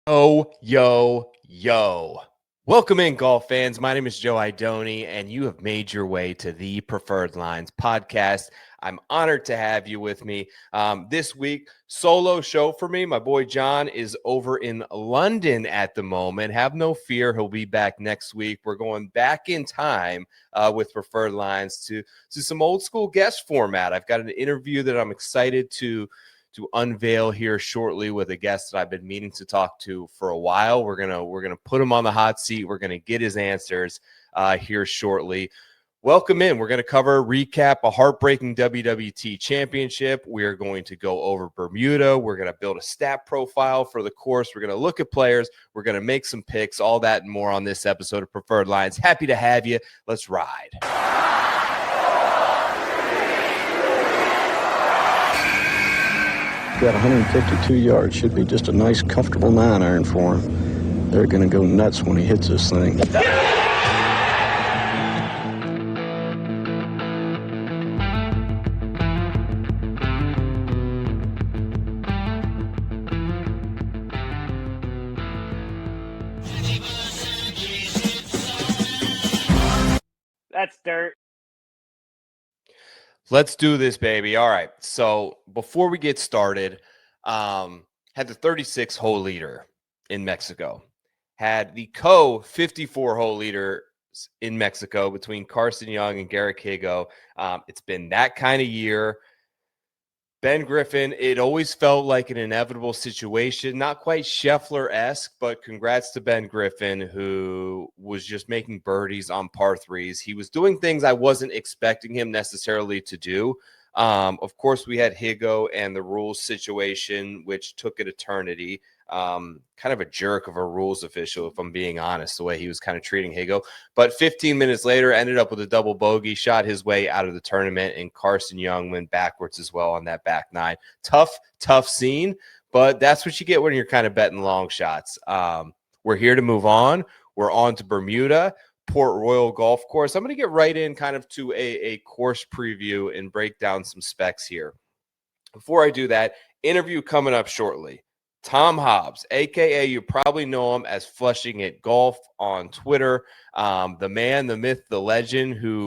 Yo, yo, yo. Welcome in, golf fans. My name is Joe Idoni, and you have made your way to the Preferred Lines podcast. I'm honored to have you with me. This week, solo show for me. My boy John is over in London at the moment. Have no fear, he'll be back next week. We're going back in time with Preferred Lines to some old school guest format. I've got an interview that I'm excited to unveil here shortly with a guest that I've been meaning to talk to for a while. We're gonna put him on the hot seat. We're gonna get his answers here shortly. Welcome in. We're going to recap a heartbreaking WWT championship. We're going to go over Bermuda. We're going to build a stat profile for the course. We're going to look at players. We're going to make some picks, all that and more on this episode of Preferred Lines. Happy to have you. Let's ride. Got 152 yards. Should be just a nice, comfortable 9-iron for him. They're going to go nuts when he hits this thing. That's dirt. Let's do this, baby. All right. So before we get started, had the 36-hole leader in Mexico. Had the 54-hole leader in Mexico between Carson Young and Garrick Higo. It's been that kind of year. Ben Griffin, it always felt like an inevitable situation, not quite Scheffler-esque, but congrats to Ben Griffin, who was just making birdies on par threes. He was doing things I wasn't expecting him necessarily to do. Of course, we had Higo and the rules situation, which took an eternity. Kind of a jerk of a rules official, if I'm being honest, the way he was kind of treating Higo. But 15 minutes later, ended up with a double bogey, shot his way out of the tournament, and Carson Young went backwards as well on that back nine. Tough scene, but that's what you get when you're kind of betting long shots. We're here to move on. We're on to Bermuda, Port Royal Golf Course. I'm going to get right in kind of to a course preview and break down some specs here. Before I do that, interview coming up shortly. Tom Hobbs, a.k.a. you probably know him as Flushing It Golf on Twitter. The man, the myth, the legend who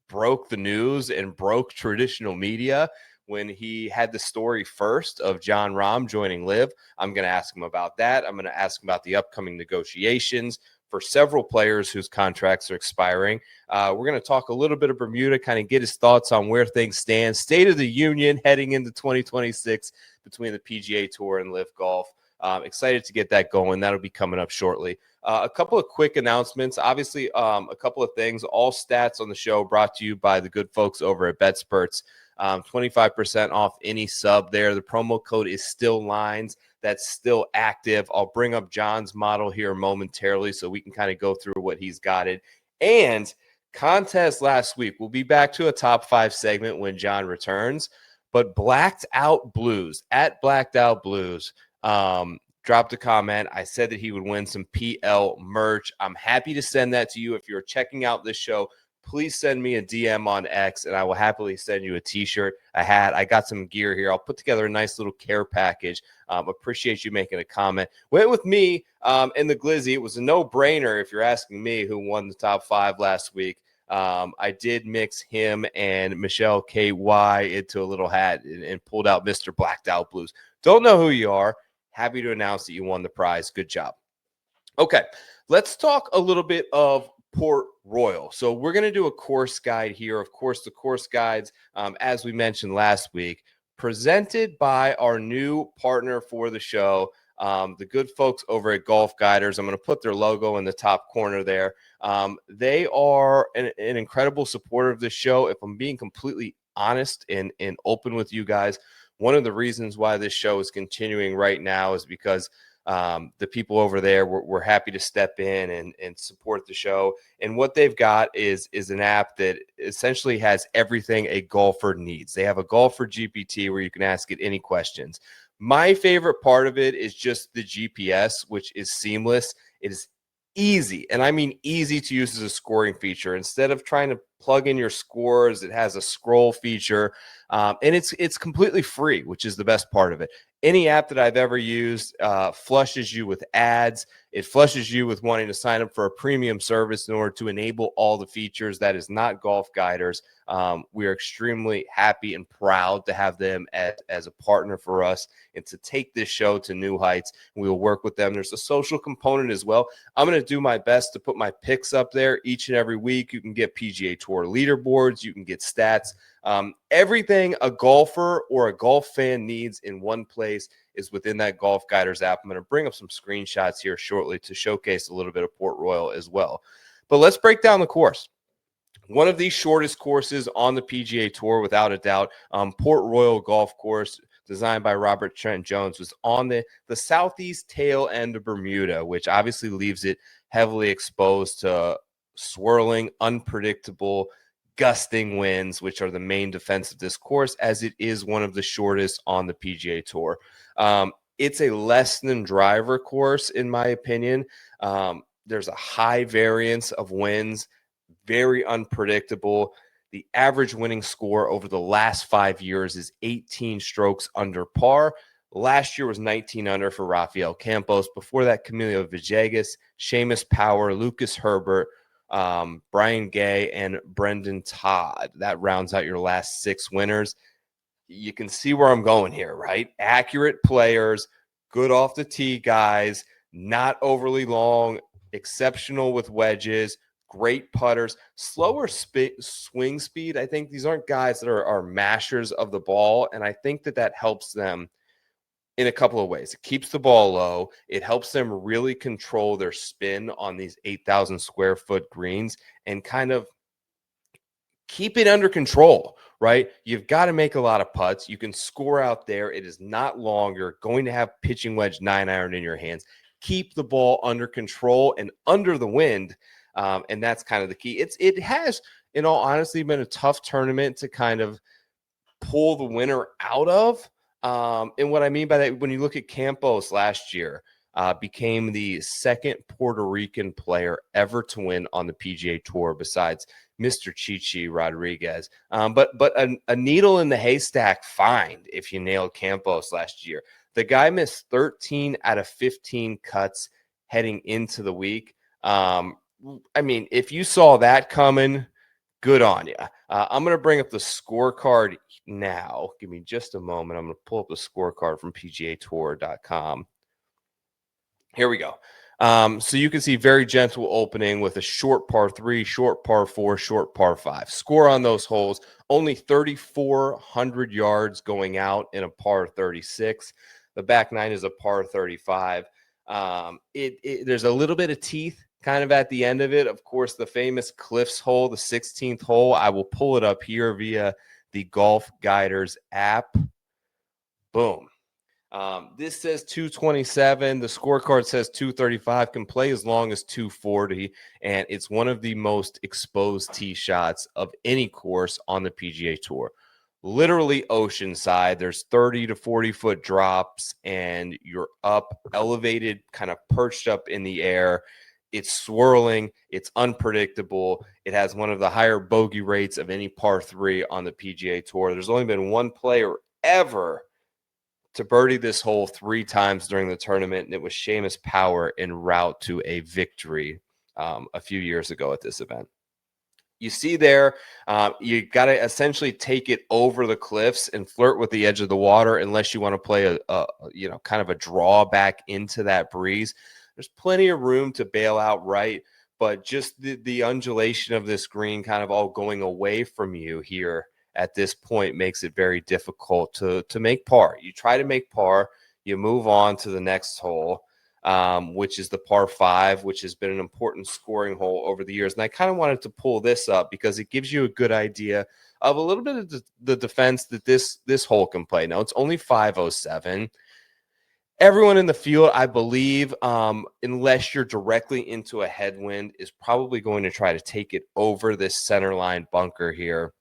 broke the news and broke traditional media when he had the story first of Jon Rahm joining LIV. I'm going to ask him about that. I'm going to ask him about the upcoming negotiations for several players whose contracts are expiring. We're going to talk a little bit of Bermuda, kind of get his thoughts on where things stand, state of the union heading into 2026 between the PGA Tour and LIV Golf. Excited to get that going. That'll be coming up shortly. A couple of quick announcements. Obviously, a couple of things. All stats on the show brought to you by the good folks over at BetSperts. 25% off any sub there. The promo code is still Lines. That's still active. I'll bring up John's model here momentarily so we can kind of go through what he's got it. And contest last week. We'll be back to a top 5 segment when John returns. But Blacked Out Blues, at Blacked Out Blues, dropped a comment. I said that he would win some PL merch. I'm happy to send that to you. If you're checking out this show, please send me a DM on X, and I will happily send you a T-shirt, a hat. I got some gear here. I'll put together a nice little care package. Appreciate you making a comment. Went with me in the Glizzy. It was a no-brainer if you're asking me who won the top 5 last week. I did mix him and Michelle KY into a little hat and pulled out Mr. Blacked Out Blues. Don't know who you are. Happy to announce that you won the prize. Good job. Okay, let's talk a little bit of Port Royal. So we're going to do a course guide here. Of course, the course guides, as we mentioned last week, presented by our new partner for the show, the good folks over at Golf Guiders. I'm going to put their logo in the top corner there. They are an incredible supporter of this show. If I'm being completely honest and open with you guys, one of the reasons why this show is continuing right now is because the people over there were happy to step in and support the show. And what they've got is an app that essentially has everything a golfer needs. They have a golfer GPT where you can ask it any questions. My favorite part of it is just the GPS, which is seamless. It is easy, and I mean easy to use as a scoring feature. Instead of trying to plug in your scores, it has a scroll feature, and it's completely free, which is the best part of it. any app that I've ever used flushes you with ads. It flushes you with wanting to sign up for a premium service in order to enable all the features. That is not Golf Guiders. We are extremely happy and proud to have them as a partner for us and to take this show to new heights. We will work with them. There's a social component as well. I'm going to do my best to put my picks up there each and every week. You can get PGA Tour leaderboards. You can get stats. Everything a golfer or a golf fan needs in one place is within that Golf Guiders app. I'm going to bring up some screenshots here shortly to showcase a little bit of Port Royal as well. But let's break down the course. One of the shortest courses on the PGA Tour, without a doubt. Port Royal Golf Course, designed by Robert Trent Jones, was on the southeast tail end of Bermuda, which obviously leaves it heavily exposed to swirling, unpredictable, gusting winds, which are the main defense of this course, as it is one of the shortest on the PGA Tour. It's a less than driver course, in my opinion. There's a high variance of winds, very unpredictable. The average winning score over the last 5 years is 18 strokes under par. Last year was 19 under for Rafael Campos. Before that, Camilo Villegas, Seamus Power, Lucas Herbert, Brian Gay, and Brendan Todd. That rounds out your last 6 winners. You can see where I'm going here, right? Accurate players, good off the tee guys, not overly long, exceptional with wedges, great putters, slower swing speed. I think these aren't guys that are mashers of the ball, and I think that helps them in a couple of ways. It keeps the ball low. It helps them really control their spin on these 8,000 square foot greens and kind of keep it under control, right? You've got to make a lot of putts. You can score out there. It is not long. You're going to have pitching wedge 9-iron in your hands. Keep the ball under control and under the wind. And that's kind of the key. It has, in all honesty, been a tough tournament to kind of pull the winner out of. And what I mean by that, when you look at Campos last year, became the second Puerto Rican player ever to win on the PGA Tour besides Mr. Chichi Rodriguez. But a needle in the haystack find if you nailed Campos last year. The guy missed 13 out of 15 cuts heading into the week. I mean, if you saw that coming, good on you. I'm going to bring up the scorecard now. Give me just a moment. I'm going to pull up the scorecard from PGAtour.com. Here we go. So you can see very gentle opening with a short par 3, short par 4, short par 5. Score on those holes, only 3,400 yards going out in a par 36. The back 9 is a par 35. There's a little bit of teeth kind of at the end of it. Of course, the famous Cliffs hole, the 16th hole. I will pull it up here via the Golf Guiders app. Boom. This says 227. The scorecard says 235. Can play as long as 240. And it's one of the most exposed tee shots of any course on the PGA Tour. Literally oceanside. There's 30 to 40 foot drops, and you're up, elevated, kind of perched up in the air. It's swirling. It's unpredictable. It has one of the higher bogey rates of any par 3 on the PGA Tour. There's only been one player ever to birdie this hole 3 times during the tournament, and it was Seamus Power en route to a victory a few years ago at this event. You see there, you got to essentially take it over the cliffs and flirt with the edge of the water unless you want to play kind of a draw back into that breeze. There's plenty of room to bail out right, but just the undulation of this green kind of all going away from you here at this point makes it very difficult to make par. You try to make par, you move on to the next hole, which is the par 5, which has been an important scoring hole over the years. And I kind of wanted to pull this up because it gives you a good idea of a little bit of the defense that this hole can play. Now, it's only 507. Everyone in the field, I believe, unless you're directly into a headwind, is probably going to try to take it over this center line bunker here.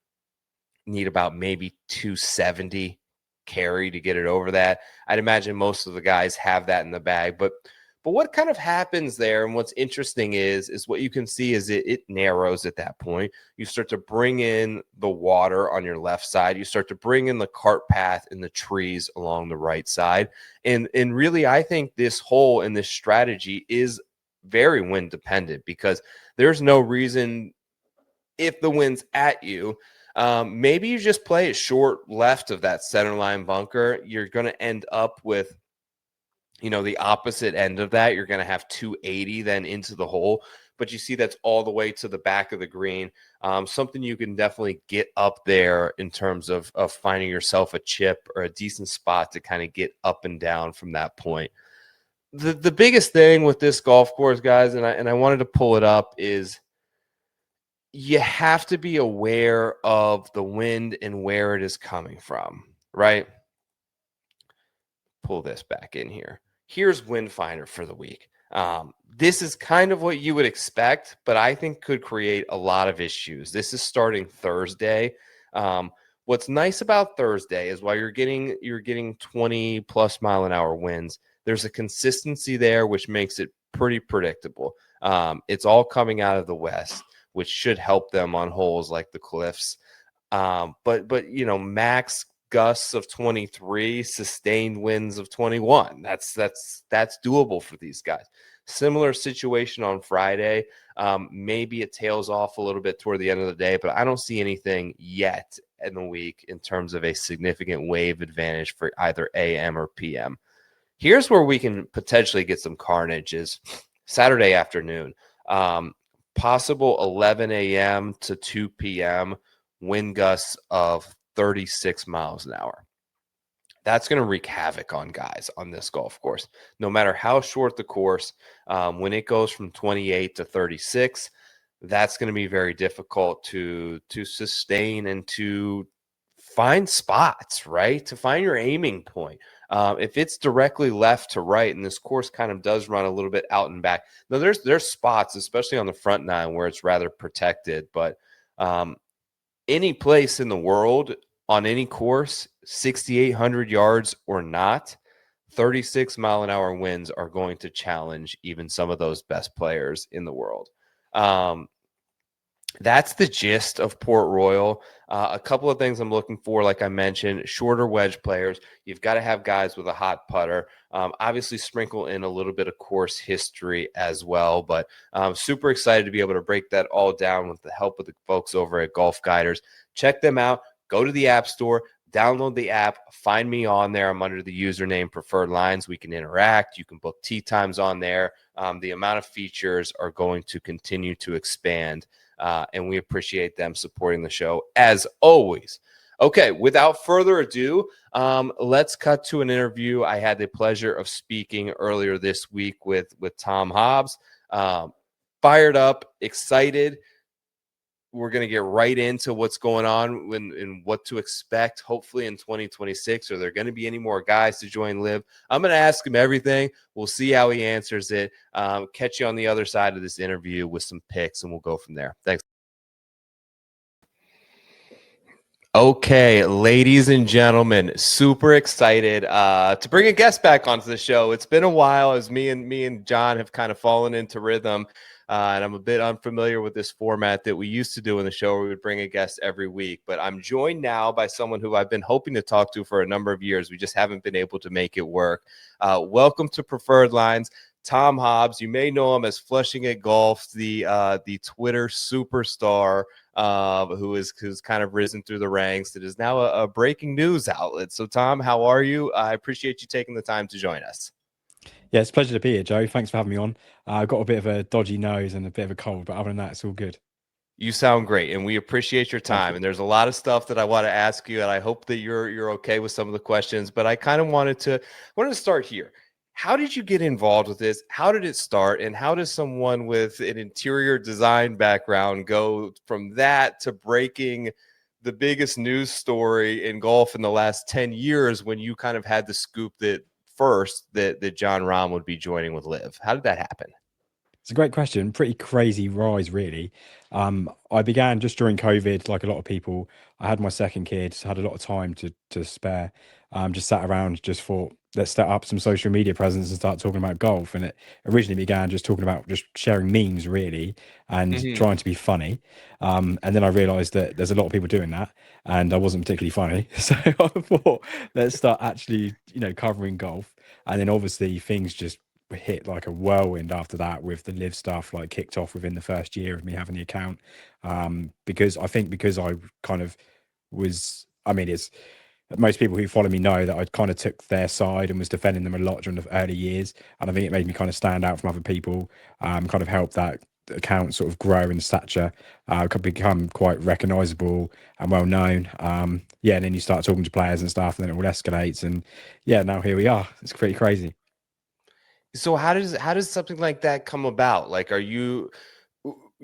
Need about maybe 270 carry to get it over that. I'd imagine most of the guys have that in the bag, but But what kind of happens there, and what's interesting is what you can see is it narrows at that point. You start to bring in the water on your left side. You start to bring in the cart path and the trees along the right side. And really, I think this hole and this strategy is very wind dependent, because there's no reason, if the wind's at you, maybe you just play it short left of that center line bunker. You're going to end up with, the opposite end of that. You're going to have 280 then into the hole, but you see that's all the way to the back of the green. Something you can definitely get up there in terms of finding yourself a chip or a decent spot to kind of get up and down from that point. The biggest thing with this golf course, guys, and I wanted to pull it up, is you have to be aware of the wind and where it is coming from, right? Pull this back in here. Here's Wind Finder for the week. This is kind of what you would expect, but I think could create a lot of issues. This is starting Thursday. What's nice about Thursday is while you're getting 20 plus mile an hour winds, there's a consistency there, which makes it pretty predictable. It's all coming out of the west, which should help them on holes like the cliffs. But max gusts of 23, sustained winds of 21. That's doable for these guys. Similar situation on Friday. Maybe it tails off a little bit toward the end of the day, but I don't see anything yet in the week in terms of a significant wave advantage for either AM or PM. Here's where we can potentially get some carnage is Saturday afternoon. Possible 11 a.m. to 2 p.m. wind gusts of 36 miles an hour. That's going to wreak havoc on guys on this golf course. No matter how short the course, when it goes from 28 to 36, that's going to be very difficult to sustain and to find spots, right? To find your aiming point. If it's directly left to right, and this course kind of does run a little bit out and back. Now, there's spots, especially on the front nine, where it's rather protected, but any place in the world on any course, 6,800 yards or not, 36 mile an hour winds are going to challenge even some of those best players in the world. That's the gist of Port Royal. A couple of things I'm looking for, like I mentioned, shorter wedge players. You've got to have guys with a hot putter. Obviously, sprinkle in a little bit of course history as well. But super excited to be able to break that all down with the help of the folks over at Golf Guiders. Check them out. Go to the App Store. Download the app. Find me on there. I'm under the username Preferred Lines. We can interact. You can book tee times on there. The amount of features are going to continue to expand. And we appreciate them supporting the show as always. Okay, without further ado, let's cut to an interview I had the pleasure of speaking earlier this week with Tom Hobbs. Fired up, excited. We're going to get right into what's going on and what to expect, hopefully, in 2026. Are there going to be any more guys to join LIV? I'm going to ask him everything. We'll see how he answers it. Catch you on the other side of this interview with some picks, and we'll go from there. Thanks. Okay, ladies and gentlemen, super excited to bring a guest back onto the show. It's been a while as me and John have kind of fallen into rhythm. And I'm a bit unfamiliar with this format that we used to do in the show where we would bring a guest every week. But I'm joined now by someone who I've been hoping to talk to for a number of years. We just haven't been able to make it work. Welcome to Preferred Lines, Tom Hobbs. You may know him as Flushing at Golf, the Twitter superstar who's kind of risen through the ranks. It is now a breaking news outlet. So, Tom, how are you? I appreciate you taking the time to join us. Yeah, it's a pleasure to be here, Joe. Thanks for having me on. I've got a bit of a dodgy nose and a bit of a cold, but other than that, it's all good. You sound great, and we appreciate your time. And there's a lot of stuff that I want to ask you, and I hope that you're okay with some of the questions. But I kind of wanted to start here. How did you get involved with this? How did it start? And how does someone with an interior design background go from that to breaking the biggest news story in golf in the last 10 years when you kind of had the scoop that John Rahm would be joining with LIV? How did that happen? It's a great question. Pretty crazy rise, really. I began just during COVID, like a lot of people. I had my second kid, had a lot of time to spare. Just sat around, just thought, let's set up some social media presence and start talking about golf. And it originally began just talking about just sharing memes, really, and Mhm. trying to be funny. And then I realized that there's a lot of people doing that, and I wasn't particularly funny. So I thought, let's start actually, covering golf. And then obviously things just hit like a whirlwind after that with the live stuff, like kicked off within the first year of me having the account. Because I think because I kind of was, I mean, it's most people who follow me know that I kind of took their side and was defending them a lot during the early years. And I think it made me kind of stand out from other people, kind of help that account sort of grow in stature, could become quite recognizable and well known. Yeah, and then you start talking to players and stuff, and then it all escalates. And yeah, now here we are. It's pretty crazy. So how does something like that come about? Like, you're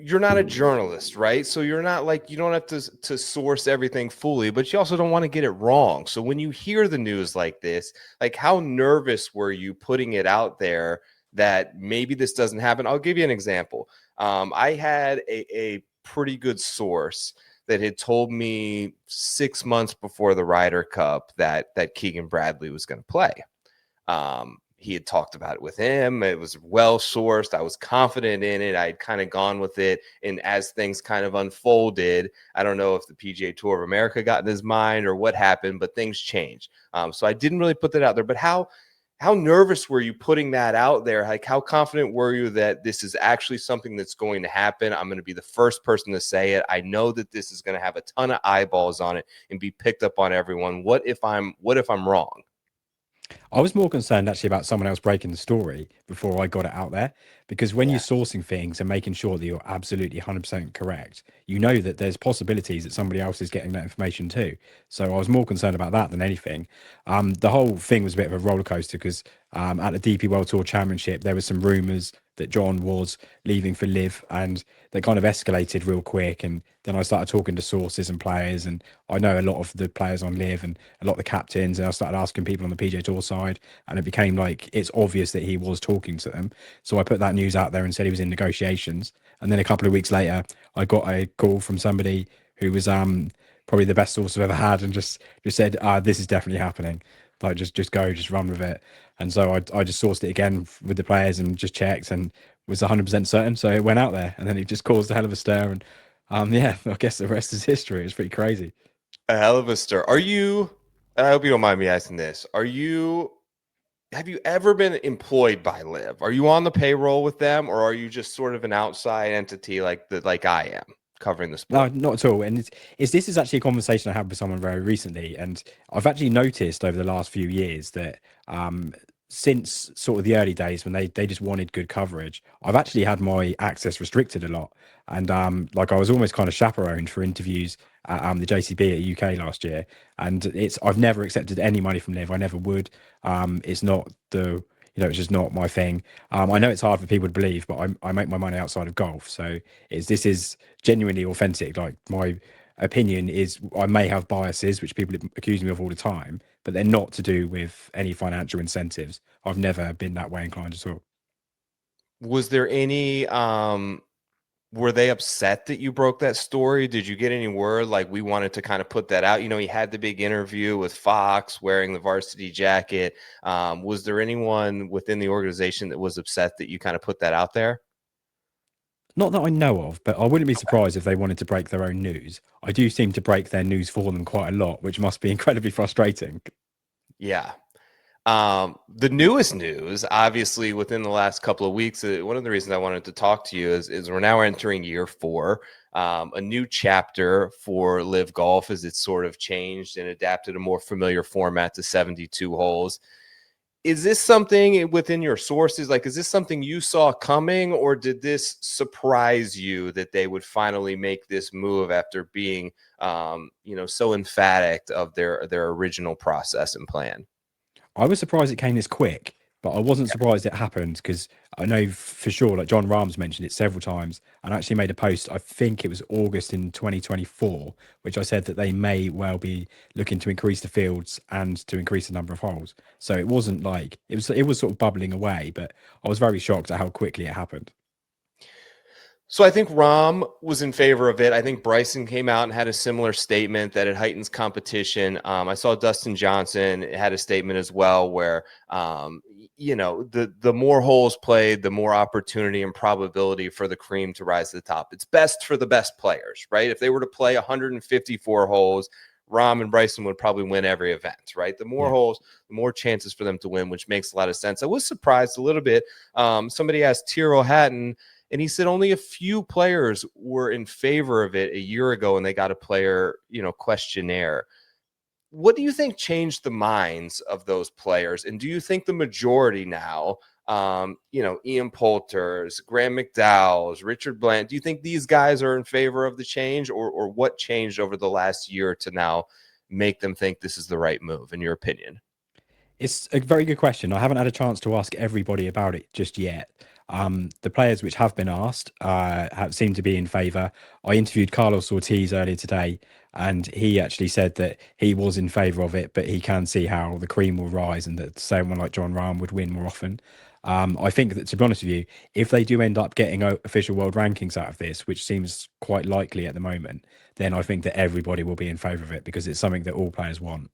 not a journalist, right? So you're not like, you don't have to source everything fully, but you also don't want to get it wrong. So when you hear the news like this, like how nervous were you putting it out there that maybe this doesn't happen? I'll give you an example. I had a pretty good source that had told me 6 months before the Ryder Cup that Keegan Bradley was going to play. He had talked about it with him. It was well sourced. I was confident in it. I had kind of gone with it. And as things kind of unfolded, I don't know if the PGA Tour of America got in his mind or what happened, but things changed. So I didn't really put that out there. But how nervous were you putting that out there? Like, how confident were you that this is actually something that's going to happen? I'm going to be the first person to say it. I know that this is going to have a ton of eyeballs on it and be picked up on everyone. What if I'm wrong? I was more concerned actually about someone else breaking the story before I got it out there. Because when you're Yeah. sourcing things and making sure that you're absolutely 100% correct, you know that there's possibilities that somebody else is getting that information too. So I was more concerned about that than anything. The whole thing was a bit of a roller coaster because at the DP World Tour Championship, there was some rumours that John was leaving for Live, and they kind of escalated real quick. And then I started talking to sources and players, and I know a lot of the players on Live and a lot of the captains, and I started asking people on the PGA Tour side, and it became like it's obvious that he was talking to them. So I put that news out there and said he was in negotiations. And then a couple of weeks later, I got a call from somebody who was probably the best source I've ever had, and just said, "This is definitely happening. Like, just go, just run with it." And so I just sourced it again with the players and just checked and was 100% certain. So it went out there, and then it just caused a hell of a stir. And yeah, I guess the rest is history. It's pretty crazy. A hell of a stir. Are you, and I hope you don't mind me asking this, have you ever been employed by Liv? Are you on the payroll with them, or are you just sort of an outside entity like I am covering the No, sport? not at all. And this is actually a conversation I had with someone very recently, and I've actually noticed over the last few years that since sort of the early days when they just wanted good coverage, I've actually had my access restricted a lot, and like I was almost kind of chaperoned for interviews at the JCB at UK last year, and I've never accepted any money from Liv. I never would. It's not the it's just not my thing. I know it's hard for people to believe, but I make my money outside of golf, so this is genuinely authentic. Like, my opinion is I may have biases, which people accuse me of all the time, but they're not to do with any financial incentives. I've never been that way inclined at all. Was there any were they upset that you broke that story? Did you get any word like we wanted to kind of put that out? He had the big interview with Fox wearing the varsity jacket. Was there anyone within the organization that was upset that you kind of put that out there? Not that I know of, but I wouldn't be surprised if they wanted to break their own news. I do seem to break their news for them quite a lot, which must be incredibly frustrating. Yeah. The newest news, obviously, within the last couple of weeks, one of the reasons I wanted to talk to you is we're now entering year 4, a new chapter for LIV Golf as it's sort of changed and adapted a more familiar format to 72 holes. Is this something within your sources? Like, is this something you saw coming, or did this surprise you that they would finally make this move after being, so emphatic of their original process and plan? I was surprised it came this quick, but I wasn't surprised it happened because I know for sure, like John Rahm's mentioned it several times, and I actually made a post. I think it was August in 2024, which I said that they may well be looking to increase the fields and to increase the number of holes. So it wasn't like it was sort of bubbling away, but I was very shocked at how quickly it happened. So I think Rahm was in favor of it. I think Bryson came out and had a similar statement that it heightens competition. I saw Dustin Johnson had a statement as well where, the more holes played, the more opportunity and probability for the cream to rise to the top. It's best for the best players, right? If they were to play 154 holes, Rahm and Bryson would probably win every event, right? The more holes, the more chances for them to win, which makes a lot of sense. I was surprised a little bit. Somebody asked Tyrrell Hatton, and he said only a few players were in favor of it a year ago, and they got a player, questionnaire. What do you think changed the minds of those players? And do you think the majority now, Ian Poulter's, Graham McDowell's, Richard Bland, do you think these guys are in favor of the change, or what changed over the last year to now make them think this is the right move, in your opinion? It's a very good question. I haven't had a chance to ask everybody about it just yet. The players which have been asked have seemed to be in favour. I interviewed Carlos Ortiz earlier today, and he actually said that he was in favour of it, but he can see how the cream will rise and that someone like Jon Rahm would win more often. I think that, to be honest with you, if they do end up getting official world rankings out of this, which seems quite likely at the moment, then I think that everybody will be in favour of it because it's something that all players want.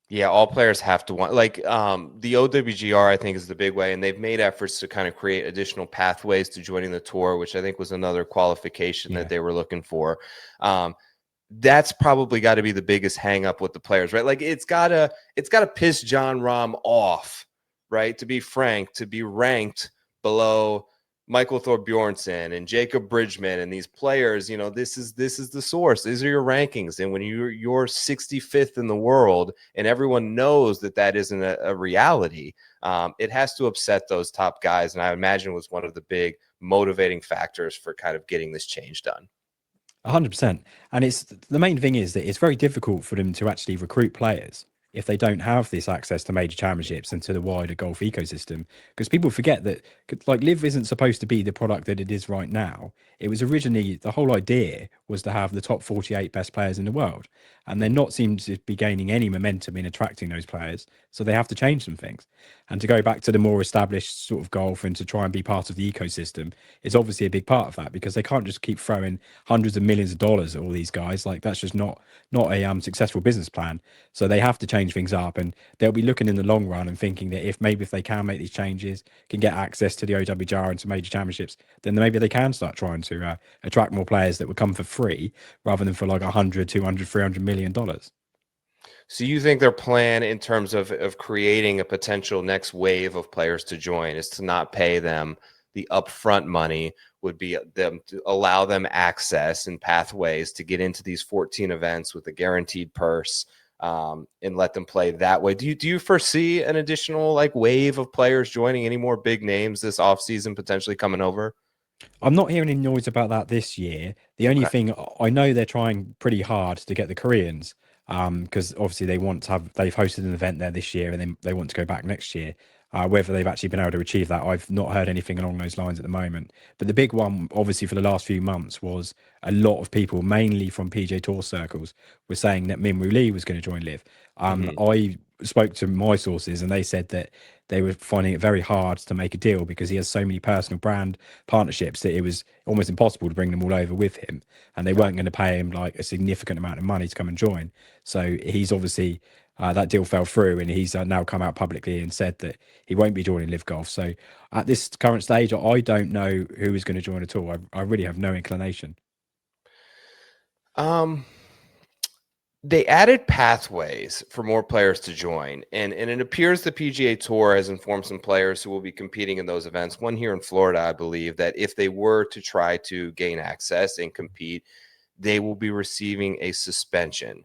Yeah, all players have to want, like, the OWGR, I think, is the big way, and they've made efforts to kind of create additional pathways to joining the tour, which I think was another qualification that they were looking for. That's probably got to be the biggest hang up with the players, right? Like, it's gotta piss Jon Rahm off, right? To be frank, to be ranked below Michael Thorbjornsen and Jacob Bridgman and these players, this is the source. These are your rankings. And when you're 65th in the world and everyone knows that isn't a reality, it has to upset those top guys. And I imagine was one of the big motivating factors for kind of getting this change done. 100%. And it's the main thing is that it's very difficult for them to actually recruit players if they don't have this access to major championships and to the wider golf ecosystem. Because people forget that, like, LIV isn't supposed to be the product that it is right now. It was originally, the whole idea was to have the top 48 best players in the world, and they're not seem to be gaining any momentum in attracting those players. So they have to change some things. And to go back to the more established sort of golf and to try and be part of the ecosystem is obviously a big part of that, because they can't just keep throwing hundreds of millions of dollars at all these guys. Like, that's just not a successful business plan. So they have to change things up, and they'll be looking in the long run and thinking that if they can make these changes, can get access to the OWGR and to major championships, then maybe they can start trying to attract more players that would come for free rather than for like 100, 200, 300 million dollars. So you think their plan in terms of creating a potential next wave of players to join is to not pay them the upfront money, would be them to allow them access and pathways to get into these 14 events with a guaranteed purse, and let them play that way. Do you foresee an additional like wave of players joining, any more big names this offseason potentially coming over? I'm not hearing any noise about that this year. The only thing I know, they're trying pretty hard to get the Koreans, because obviously they've hosted an event there this year, and then they want to go back next year. Whether they've actually been able to achieve that, I've not heard anything along those lines at the moment. But the big one, obviously, for the last few months was a lot of people, mainly from PGA Tour circles, were saying that Minwoo Lee was going to join LIV. I spoke to my sources, and they said that they were finding it very hard to make a deal because he has so many personal brand partnerships that it was almost impossible to bring them all over with him, and they weren't going to pay him like a significant amount of money to come and join. So he's obviously that deal fell through, and he's now come out publicly and said that he won't be joining LIV Golf. So at this current stage, I don't know who is going to join at all. I really have no inclination. They added pathways for more players to join, and it appears the PGA Tour has informed some players who will be competing in those events, one here in Florida, I believe, that if they were to try to gain access and compete, they will be receiving a suspension.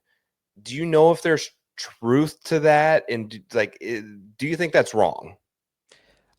Do you know if there's truth to that? And do you think that's wrong?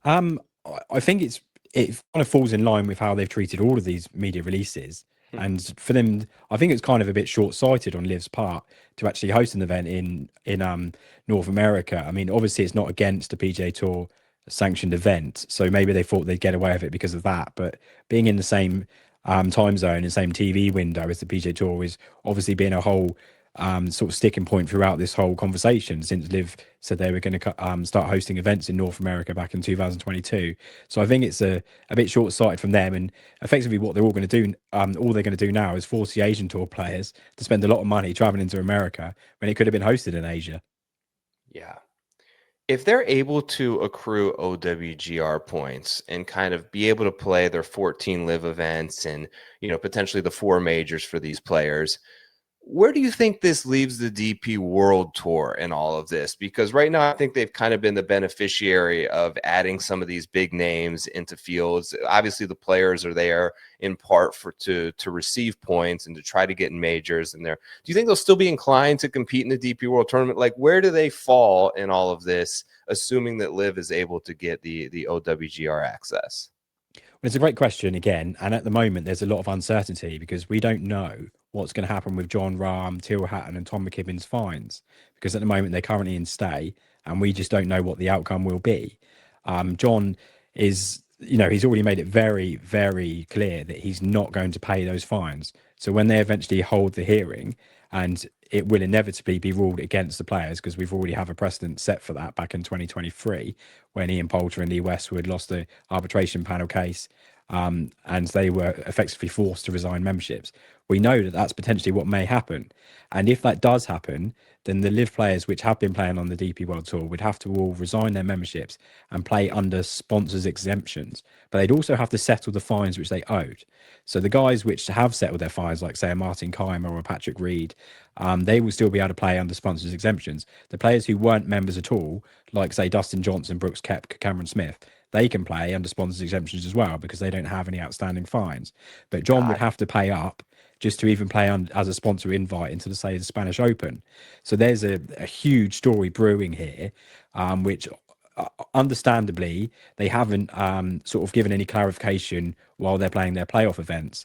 I think it kind of falls in line with how they've treated all of these media releases. And for them, I think it's kind of a bit short-sighted on LIV's part to actually host an event in North America. I mean, obviously, it's not against the PGA Tour sanctioned event, so maybe they thought they'd get away with it because of that. But being in the same time zone and same TV window as the PGA Tour is obviously being a whole sort of sticking point throughout this whole conversation since Liv said they were going to start hosting events in North America back in 2022. So I think it's a bit short-sighted from them, and effectively what they're all going to do, all they're going to do now is force the Asian Tour players to spend a lot of money traveling into America when it could have been hosted in Asia. Yeah. If they're able to accrue OWGR points and kind of be able to play their 14 live events and, potentially the 4 majors for these players, where do you think this leaves the DP World Tour in all of this? Because right now, I think they've kind of been the beneficiary of adding some of these big names into fields. Obviously, the players are there in part to receive points and to try to get in majors. And do you think they'll still be inclined to compete in the DP World Tournament? Like, where do they fall in all of this, assuming that LIV is able to get the OWGR access? It's a great question again, and at the moment there's a lot of uncertainty because we don't know what's going to happen with John Rahm, Teal Hatton, and Tom McKibben's fines, because at the moment they're currently in stay, and we just don't know what the outcome will be. John is, he's already made it very, very clear that he's not going to pay those fines. So when they eventually hold the hearing, and it will inevitably be ruled against the players because we've already have a precedent set for that back in 2023 when Ian Poulter and Lee Westwood lost the arbitration panel case, and they were effectively forced to resign memberships. We know that that's potentially what may happen. And if that does happen, then the LIV players which have been playing on the DP World Tour would have to all resign their memberships and play under sponsors exemptions. But they'd also have to settle the fines which they owed. So the guys which have settled their fines, like say a Martin Keimer or a Patrick Reed, they will still be able to play under sponsors exemptions. The players who weren't members at all, like say Dustin Johnson, Brooks Koepka, Cameron Smith, they can play under sponsors exemptions as well because they don't have any outstanding fines. But John would have to pay up just to even play as a sponsor invite into, say, the Spanish Open. So there's a huge story brewing here, which understandably they haven't sort of given any clarification while they're playing their playoff events,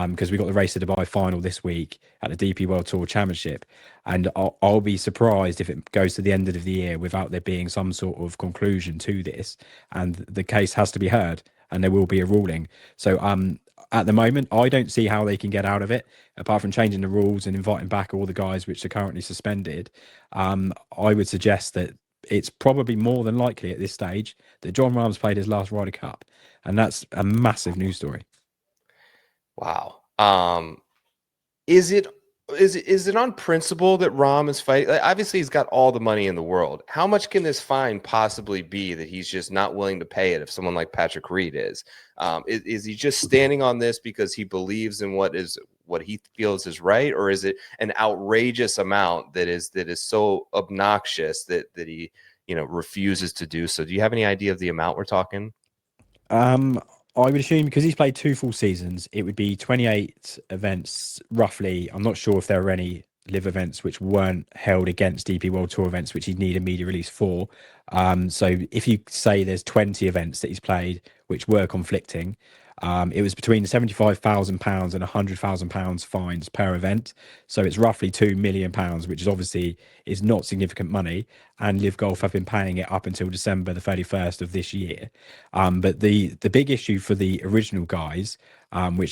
because we've got the Race to Dubai final this week at the DP World Tour Championship, and I'll be surprised if it goes to the end of the year without there being some sort of conclusion to this, and the case has to be heard and there will be a ruling. So at the moment, I don't see how they can get out of it, apart from changing the rules and inviting back all the guys which are currently suspended. I would suggest that it's probably more than likely at this stage that John Rahm's played his last Ryder Cup, and that's a massive news story. Wow. Is it on principle that Rahm is fighting? Like, obviously, he's got all the money in the world. How much can this fine possibly be that he's just not willing to pay it if someone like Patrick Reed is? Is he just standing on this because he believes in what he feels is right, or is it an outrageous amount that is so obnoxious that he refuses to do so? Do you have any idea of the amount we're talking? I would assume because he's played 2 full seasons, it would be 28 events roughly. I'm not sure if there were any LIV events which weren't held against DP World Tour events, which he'd need a media release for. So if you say there's 20 events that he's played which were conflicting, it was between £75,000 and £100,000 fines per event. So it's roughly £2 million, which is obviously is not significant money. And LIV Golf have been paying it up until December the 31st of this year. But the big issue for the original guys, lapsed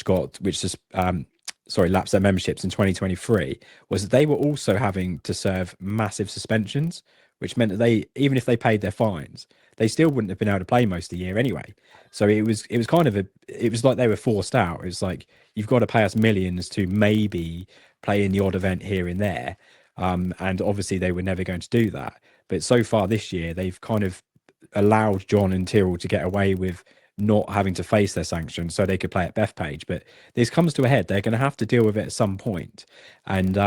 their memberships in 2023, was that they were also having to serve massive suspensions, which meant that even if they paid their fines, they still wouldn't have been able to play most of the year anyway. So it was like they were forced out. It was like, you've got to pay us millions to maybe play in the odd event here and there. And obviously they were never going to do that. But so far this year, they've kind of allowed John and Tyrrell to get away with not having to face their sanctions so they could play at Bethpage. But this comes to a head. They're going to have to deal with it at some point. And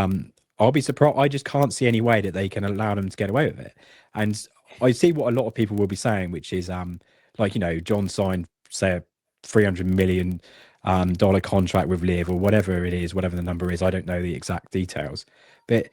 I'll be surprised. I just can't see any way that they can allow them to get away with it. And I see what a lot of people will be saying, which is John signed, say, a $300 million dollar contract with LIV or whatever it is, whatever the number is. I don't know the exact details. But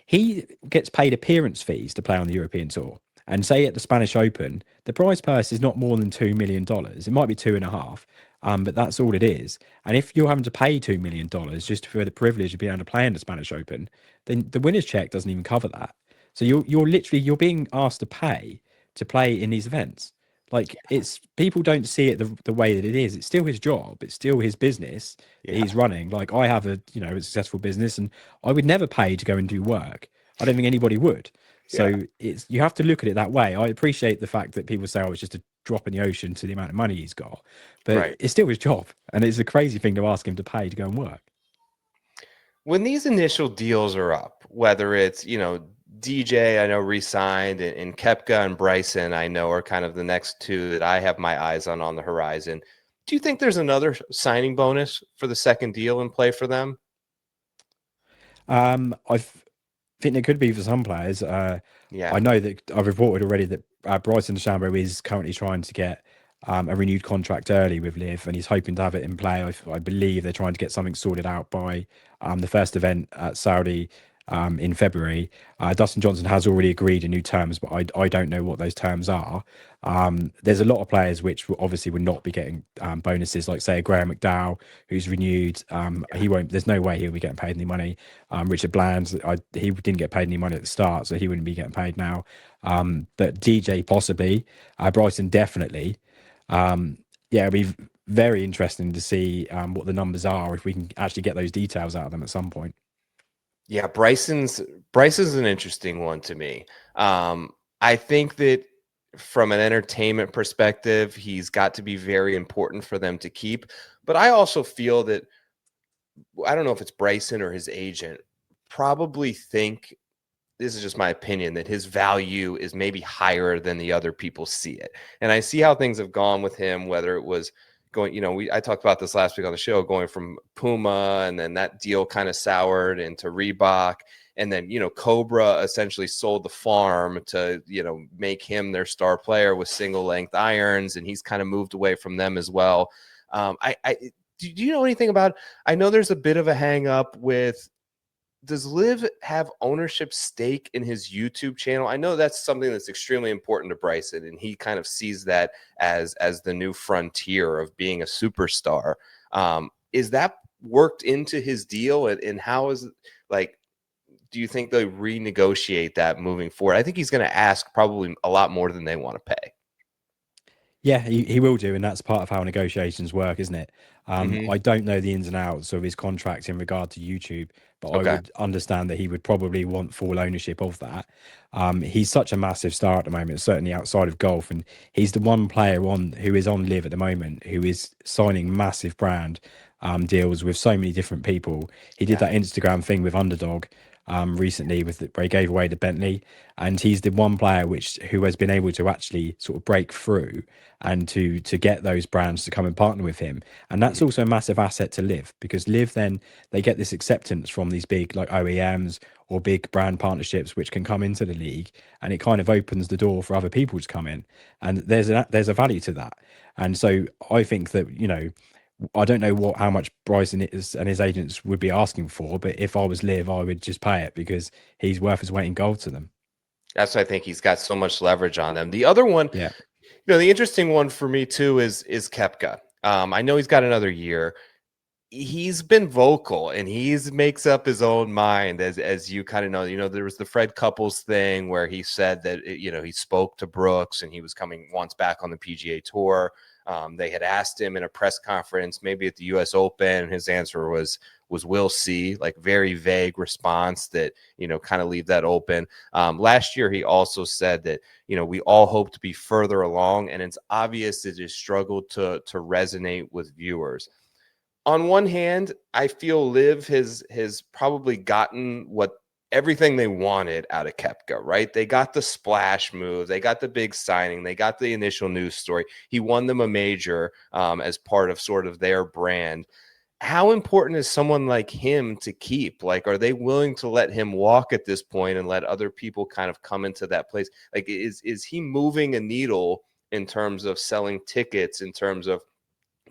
he gets paid appearance fees to play on the European Tour. And say at the Spanish Open, the prize purse is not more than $2 million. It might be 2.5, but that's all it is. And if you're having to pay $2 million just for the privilege of being able to play in the Spanish Open, then the winner's check doesn't even cover that. So you're being asked to pay to play in these events. Like, it's people don't see it the way that it is. It's still his job. It's still his business that Yeah. he's running. Like, I have a a successful business, and I would never pay to go and do work. I don't think anybody would. Yeah. So it's you have to look at it that way. I appreciate the fact that people say, "Oh, it's just a drop in the ocean to the amount of money he's got," but Right. it's still his job, and it's a crazy thing to ask him to pay to go and work. When these initial deals are up, whether it's, DJ, I know re-signed, and Koepka and Bryson, I know are kind of the next two that I have my eyes on the horizon. Do you think there's another signing bonus for the second deal in play for them? I think there could be for some players. Yeah. I know that I've reported already that Bryson DeChambeau is currently trying to get a renewed contract early with LIV, and he's hoping to have it in play. I believe they're trying to get something sorted out by the first event at Saudi in February. Dustin Johnson has already agreed to new terms, but I don't know what those terms are. There's a lot of players which obviously would not be getting bonuses, like say Graham McDowell, who's renewed. He won't. There's no way he'll be getting paid any money. Richard Bland, he didn't get paid any money at the start, so he wouldn't be getting paid now. But DJ possibly, Bryson definitely. It'll be very interesting to see what the numbers are if we can actually get those details out of them at some point. Yeah, Bryson's an interesting one to me. I think that from an entertainment perspective, he's got to be very important for them to keep. But I also feel that, I don't know if it's Bryson or his agent, probably think, this is just my opinion, that his value is maybe higher than the other people see it. And I see how things have gone with him, whether it was going, I talked about this last week on the show, going from Puma, and then that deal kind of soured into Reebok. And then, Cobra essentially sold the farm to, make him their star player with single length irons. And he's kind of moved away from them as well. Do you know anything about, I know there's a bit of a hang up with, does LIV have ownership stake in his YouTube channel? I know that's something that's extremely important to Bryson, and he kind of sees that as the new frontier of being a superstar. Is that worked into his deal, and how is it, like, do you think they renegotiate that moving forward? I think he's going to ask probably a lot more than they want to pay. Yeah, he will do, and that's part of how negotiations work, isn't it? I don't know the ins and outs of his contract in regard to YouTube, but I would understand that he would probably want full ownership of that. He's such a massive star at the moment, certainly outside of golf, and he's the one player who is on LIV at the moment who is signing massive brand deals with so many different people. He did that Instagram thing with Underdog recently where he gave away the Bentley, and he's the one player who has been able to actually sort of break through and to get those brands to come and partner with him. And that's also a massive asset to LIV, because LIV, then they get this acceptance from these big like OEMs or big brand partnerships which can come into the league, and it kind of opens the door for other people to come in, and there's a value to that. And so I think that, I don't know how much Bryson is and his agents would be asking for, but if I was LIV, I would just pay it, because he's worth his weight in gold to them. That's why I think he's got so much leverage on them. The other one, the interesting one for me too is Koepka. I know he's got another year. He's been vocal, and he's makes up his own mind, as you kind of know. There was the Fred Couples thing where he said that he spoke to Brooks and he was coming once back on the PGA Tour. They had asked him in a press conference, maybe at the US Open, and his answer was we'll see, like very vague response that, kind of leave that open. Last year, he also said that, we all hope to be further along, and it's obvious that it struggled to resonate with viewers. On one hand, I feel LIV has probably gotten everything they wanted out of Koepka, right? They got the splash move, they got the big signing, they got the initial news story. He won them a major as part of sort of their brand. How important is someone like him to keep? Like, are they willing to let him walk at this point and let other people kind of come into that place? Like, is he moving a needle in terms of selling tickets, in terms of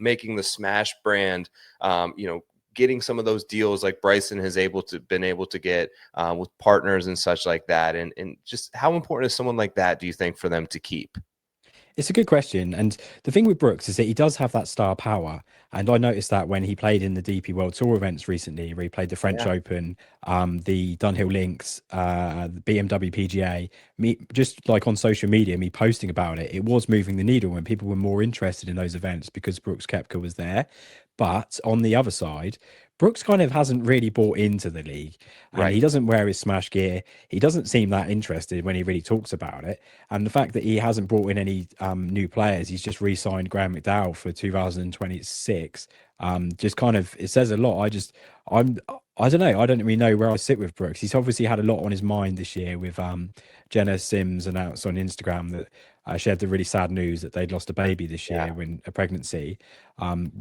making the Smash brand, getting some of those deals like Bryson has been able to get with partners and such like that? And just how important is someone like that, do you think, for them to keep? It's a good question. And the thing with Brooks is that he does have that star power. And I noticed that when he played in the DP World Tour events recently, where he played the French Yeah. Open, the Dunhill Links, the BMW PGA, me just like on social media, me posting about it, it was moving the needle when people were more interested in those events because Brooks Koepka was there. But on the other side, Brooks kind of hasn't really bought into the league and he Right. doesn't wear his smash gear. He doesn't seem that interested when he really talks about it. And the fact that he hasn't brought in any new players, he's just re-signed Graham McDowell for 2026. Just kind of it says a lot. I don't know. I don't really know where I sit with Brooks. He's obviously had a lot on his mind this year with Jenna Sims announced on Instagram that she had the really sad news that they'd lost a baby this year when a pregnancy.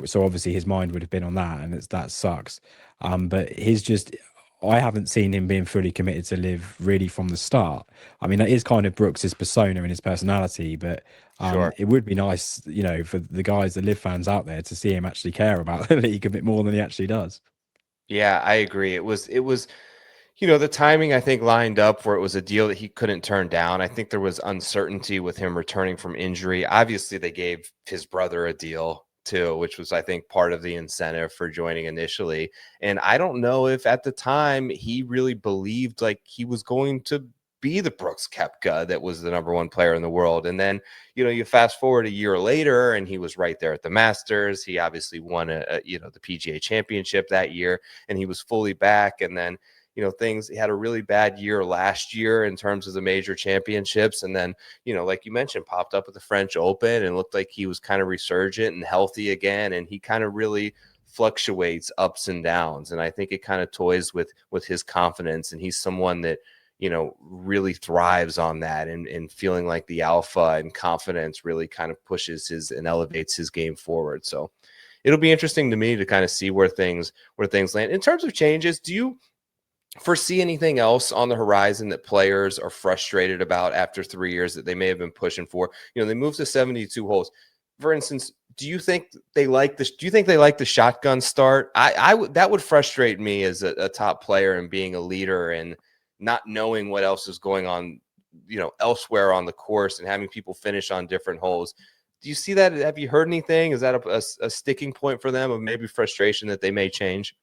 So obviously his mind would have been on that, and that sucks. But I haven't seen him being fully committed to LIV really from the start. I mean, that is kind of Brooks's persona and his personality, but Sure. it would be nice, for the guys, the LIV fans out there, to see him actually care about the league a bit more than he actually does. Yeah, I agree. The timing I think lined up where it was a deal that he couldn't turn down. I think there was uncertainty with him returning from injury. Obviously, they gave his brother a deal too, which was, I think, part of the incentive for joining initially. And I don't know if at the time he really believed like he was going to be the Brooks Koepka that was the number one player in the world. And then, you fast forward a year later and he was right there at the Masters. He obviously won the PGA Championship that year and he was fully back. And then, he had a really bad year last year in terms of the major championships. And then, like you mentioned, popped up at the French Open and looked like he was kind of resurgent and healthy again. And he kind of really fluctuates ups and downs. And I think it kind of toys with his confidence. And he's someone that, really thrives on that and feeling like the alpha and confidence really kind of pushes his and elevates his game forward. So it'll be interesting to me to kind of see where things land. In terms of changes, do you foresee anything else on the horizon that players are frustrated about after 3 years that they may have been pushing for? They moved to 72 holes. For instance, do you think they like this? Do you think they like the shotgun start? That would frustrate me as a top player and being a leader and not knowing what else is going on, elsewhere on the course and having people finish on different holes. Do you see that? Have you heard anything? Is that a sticking point for them of maybe frustration that they may change?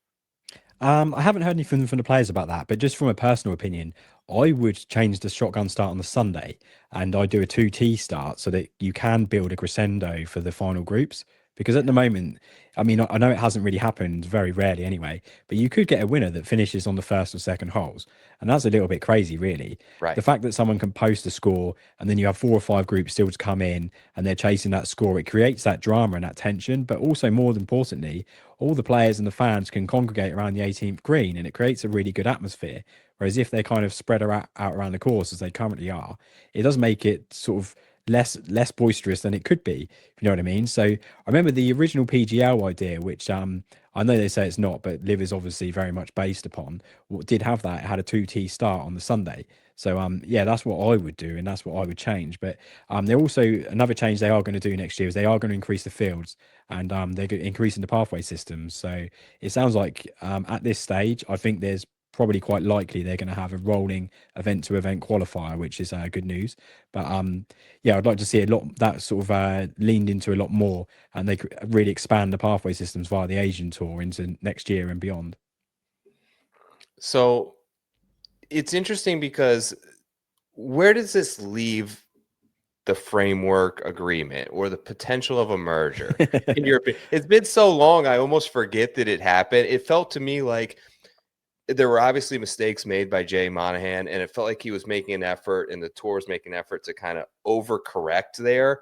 I haven't heard anything from the players about that, but just from a personal opinion, I would change the shotgun start on the Sunday and I do a 2T start so that you can build a crescendo for the final groups. Because at the moment, I mean, I know it hasn't really happened very rarely anyway, but you could get a winner that finishes on the first or second holes. And that's a little bit crazy, really. Right. The fact that someone can post a score and then you have 4 or 5 groups still to come in and they're chasing that score, it creates that drama and that tension. But also, more importantly, all the players and the fans can congregate around the 18th green and it creates a really good atmosphere. Whereas if they're kind of spread out around the course as they currently are, it does make it sort of less boisterous than it could be, if you know what I mean. So I remember the original PGL idea, which I know they say it's not, but LIV is obviously very much based upon, what did have that. It had a 2T start on the Sunday. So yeah, that's what I would do and that's what I would change. But they're also, another change they are going to do next year is they are going to increase the fields and they're increasing the pathway systems. So it sounds like at this stage, I think there's probably quite likely they're going to have a rolling event to event qualifier, which is good news. But yeah, I'd like to see a lot that sort of leaned into a lot more and they could really expand the pathway systems via the Asian Tour into next year and beyond. So it's interesting because where does this leave the framework agreement or the potential of a merger? In your opinion, it's been so long, I almost forget that it happened. It felt to me like there were obviously mistakes made by Jay Monahan, and it felt like he was making an effort and the tour was making an effort to kind of overcorrect there.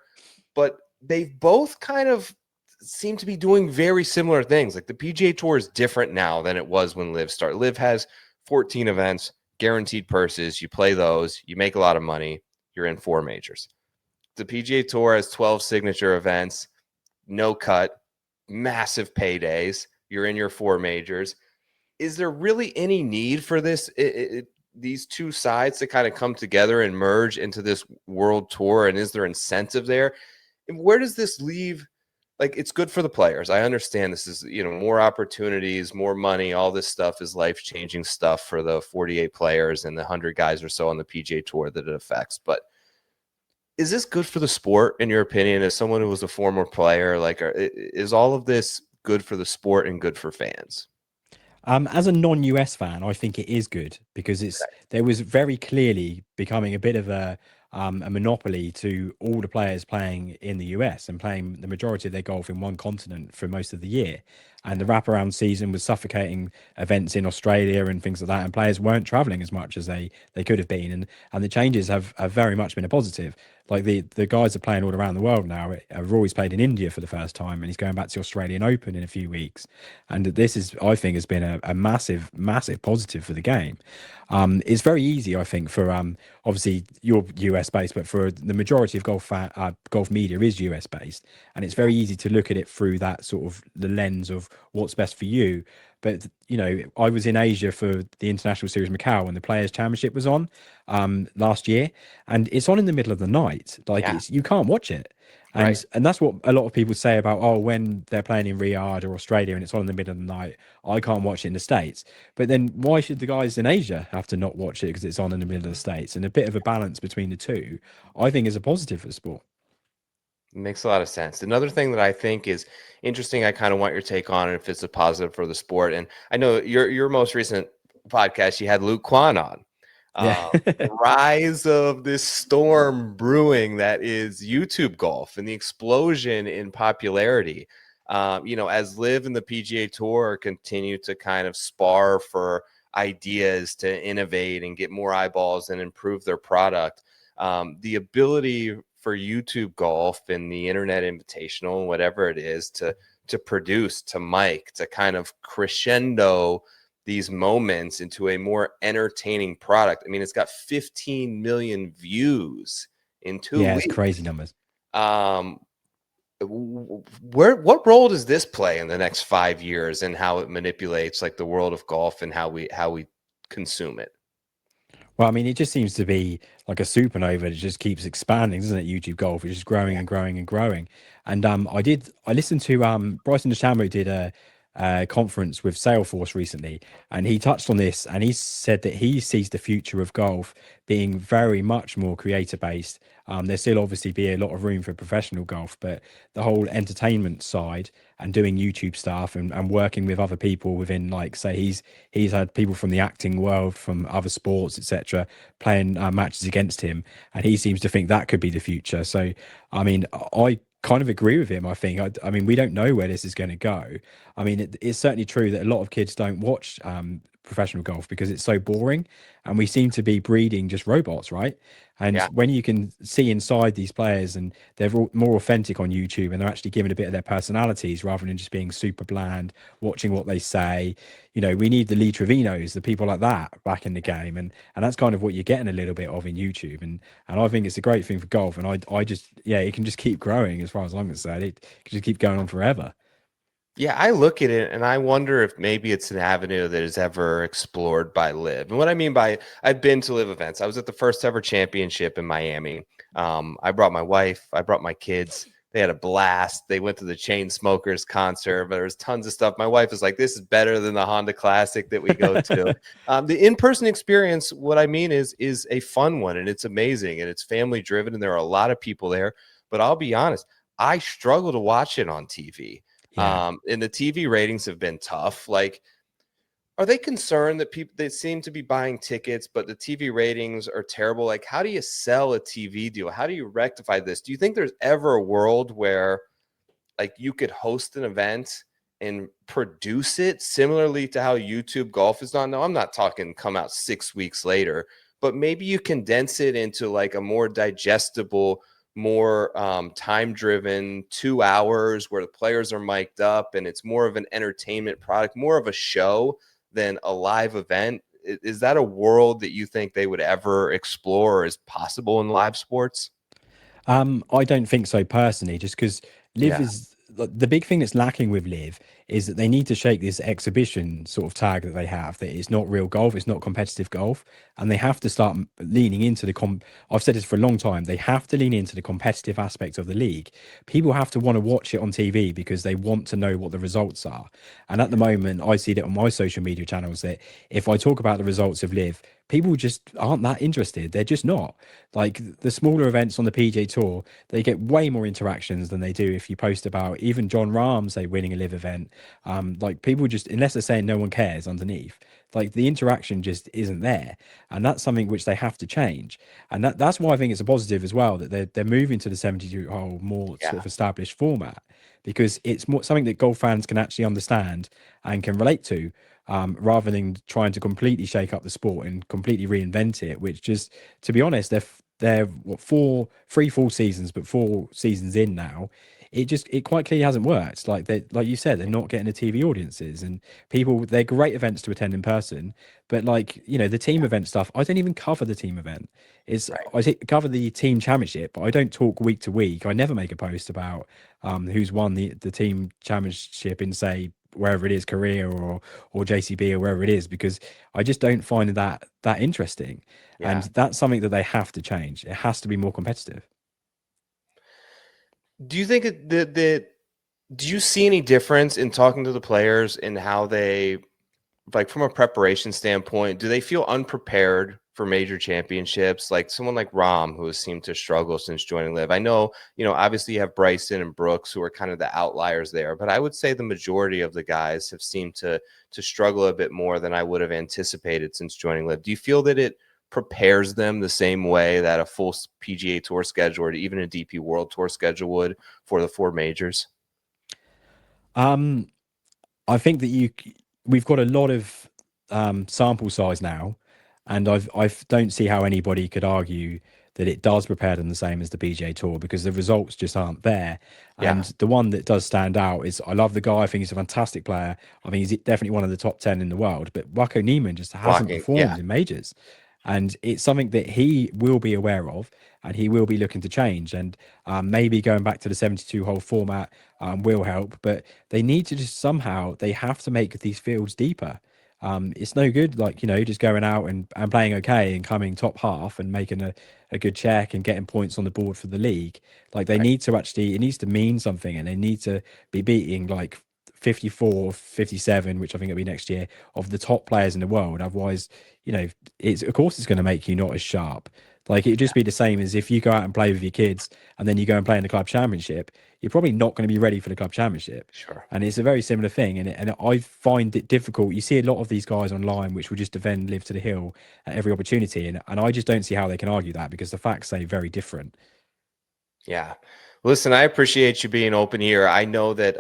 But they both kind of seem to be doing very similar things. Like the PGA Tour is different now than it was when LIV started. LIV has 14 events, guaranteed purses. You play those, you make a lot of money, you're in 4 majors. The PGA Tour has 12 signature events, no cut, massive paydays. You're in your 4 majors. Is there really any need for this? These two sides to kind of come together and merge into this world tour? And is there incentive there? And where does this leave? Like, it's good for the players. I understand this is, more opportunities, more money. All this stuff is life-changing stuff for the 48 players and the 100 guys or so on the PGA Tour that it affects. But is this good for the sport, in your opinion, as someone who was a former player? Like, is all of this good for the sport and good for fans? As a non-US fan, I think it is good because there was very clearly becoming a bit of a monopoly to all the players playing in the US and playing the majority of their golf in one continent for most of the year. And the wraparound season was suffocating events in Australia and things like that. And players weren't traveling as much as they could have been. And the changes have very much been a positive. Like the guys are playing all around the world now. Rory's played in India for the first time, and he's going back to the Australian Open in a few weeks. And this is, I think, has been a massive, massive positive for the game. It's very easy, I think, for obviously you're US based, but for the majority of golf media is US based, and it's very easy to look at it through that sort of the lens of what's best for you. But I was in Asia for the International Series Macau when the Players Championship was on last year, and it's on in the middle of the night. Like you can't watch it. And that's what a lot of people say about, when they're playing in Riyadh or Australia and it's on in the middle of the night, I can't watch it in the States. But then why should the guys in Asia have to not watch it because it's on in the middle of the States? And a bit of a balance between the two, I think, is a positive for the sport. Makes a lot of sense. Another thing that I think is interesting, I kind of want your take on it, if it's a positive for the sport. And I know your most recent podcast, you had Luke Kwan on. The rise of this storm brewing that is YouTube golf and the explosion in popularity. As LIV and the PGA Tour continue to kind of spar for ideas to innovate and get more eyeballs and improve their product, the ability for YouTube golf and the Internet Invitational, whatever it is, to produce, to mic, to kind of crescendo these moments into a more entertaining product. I mean, it's got 15 million views in 2 weeks. Yeah, it's crazy numbers. What role does this play in the next 5 years and how it manipulates like the world of golf and how we consume it? Well, I mean, it just seems to be like a supernova that just keeps expanding, doesn't it? YouTube golf, it's just growing and growing and growing. And I listened to Bryson DeChambeau did a conference with Salesforce recently, and he touched on this, and he said that he sees the future of golf being very much more creator based. There still obviously be a lot of room for professional golf, but the whole entertainment side and doing YouTube stuff and working with other people within, like, say he's had people from the acting world, from other sports, etc., playing matches against him, and he seems to think that could be the future. So I mean, I kind of agree with him. I mean, we don't know where this is going to go. I mean, it's certainly true that a lot of kids don't watch professional golf because it's so boring, and we seem to be breeding just robots, right? And when you can see inside these players and they're more authentic on YouTube and they're actually giving a bit of their personalities rather than just being super bland, watching what they say. We need the Lee Trevinos, the people like that back in the game. And that's kind of what you're getting a little bit of in YouTube. And I think it's a great thing for golf. And I just, it can just keep growing as far as I'm concerned. It can just keep going on forever. Yeah, I look at it and I wonder if maybe it's an avenue that is ever explored by LIV. And what I mean by, I've been to LIV events. I was at the first ever championship in Miami. I brought my wife, I brought my kids. They had a blast. They went to the Chainsmokers concert, but there was tons of stuff. My wife was like, this is better than the Honda Classic that we go to. The in-person experience, what I mean is a fun one, and it's amazing, and it's family driven, and there are a lot of people there. But I'll be honest, I struggle to watch it on TV. Yeah. And the TV ratings have been tough. Like, are they concerned that they seem to be buying tickets, but the TV ratings are terrible? Like, how do you sell a TV deal? How do you rectify this? Do you think there's ever a world where like you could host an event and produce it similarly to how YouTube golf is done? No, I'm not talking come out 6 weeks later, but maybe you condense it into like a more digestible, more time-driven 2 hours where the players are mic'd up and it's more of an entertainment product, more of a show than a live event. Is that a world that you think they would ever explore or is possible in live sports? I don't think so personally, just because LIV is the big thing that's lacking with LIV is that they need to shake this exhibition sort of tag that they have, that it's not real golf, it's not competitive golf, and they have to start leaning into I've said this for a long time, they have to lean into the competitive aspect of the league. People have to want to watch it on TV because they want to know what the results are. And at the moment, I see that on my social media channels that if I talk about the results of LIV, people just aren't that interested. They're just not. Like the smaller events on the PGA Tour, they get way more interactions than they do if you post about even John Rahm, say, winning a LIV event. Like people just, unless they're saying no one cares underneath, like the interaction just isn't there. And that's something which they have to change. And that's why I think it's a positive as well that they're moving to the 72 hole more sort of established format, because it's more something that golf fans can actually understand and can relate to, rather than trying to completely shake up the sport and completely reinvent it, which just, to be honest, they're what, three full seasons, but 4 seasons in now, it quite clearly hasn't worked. Like you said, they're not getting the TV audiences, and people, they're great events to attend in person, but like, you know, the team event stuff, I don't even cover the team event. I cover the team championship, but I don't talk week to week. I never make a post about who's won the team championship in, say, wherever it is, Korea or JCB or wherever it is, because I just don't find that interesting. And that's something that they have to change. It has to be more competitive. Do you think that do you see any difference in talking to the players in how they, like from a preparation standpoint, do they feel unprepared for major championships? Like someone like Rahm, who has seemed to struggle since joining LIV. I know, you know, obviously you have Bryson and Brooks who are kind of the outliers there, but I would say the majority of the guys have seemed to struggle a bit more than I would have anticipated since joining LIV. Do you feel that it prepares them the same way that a full PGA Tour schedule or even a DP World Tour schedule would for the 4 majors? I think that we've got a lot of sample size now, and I don't see how anybody could argue that it does prepare them the same as the PGA Tour, because the results just aren't there. And the one that does stand out is, I love the guy. I think he's a fantastic player. I mean, he's definitely one of the top 10 in the world, but Wacko Neiman just hasn't performed in majors. And it's something that he will be aware of, and he will be looking to change. And maybe going back to the 72 hole format will help, but they need to just somehow, they have to make these fields deeper. It's no good, like, you know, just going out and playing okay and coming top half and making a good check and getting points on the board for the league. Like they need to actually, it needs to mean something, and they need to be beating like 54, 57, which I think it'll be next year, of the top players in the world. Otherwise, you know, of course it's going to make you not as sharp. Like it'd just be the same as if you go out and play with your kids and then you go and play in the club championship, you're probably not going to be ready for the club championship. Sure. And it's a very similar thing. And I find it difficult. You see a lot of these guys online which will just defend LIV to the hill at every opportunity. And I just don't see how they can argue that, because the facts say very different. Yeah. Listen, I appreciate you being open here. I know that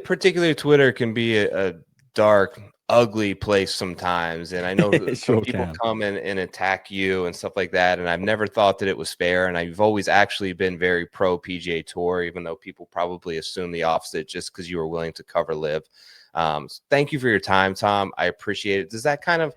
particularly Twitter can be a dark, ugly place sometimes, and I know some people come and attack you and stuff like that, and I've never thought that it was fair, and I've always actually been very pro PGA Tour, even though people probably assume the opposite just because you were willing to cover LIV. So thank you for your time, Tom. I appreciate it. Does that kind of,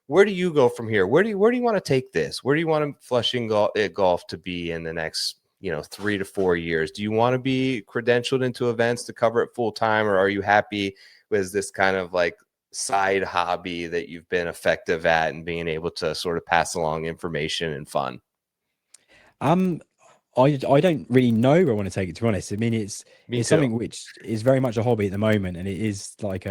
where do you go from here? Where do you want to take this? Where do you want Flushing golf to be in the next 3 to 4 years? Do you want to be credentialed into events to cover it full time, or are you happy with this kind of like side hobby that you've been effective at and being able to sort of pass along information and fun? I don't really know where I want to take it, to be honest. I mean, it's something which is very much a hobby at the moment, and it is like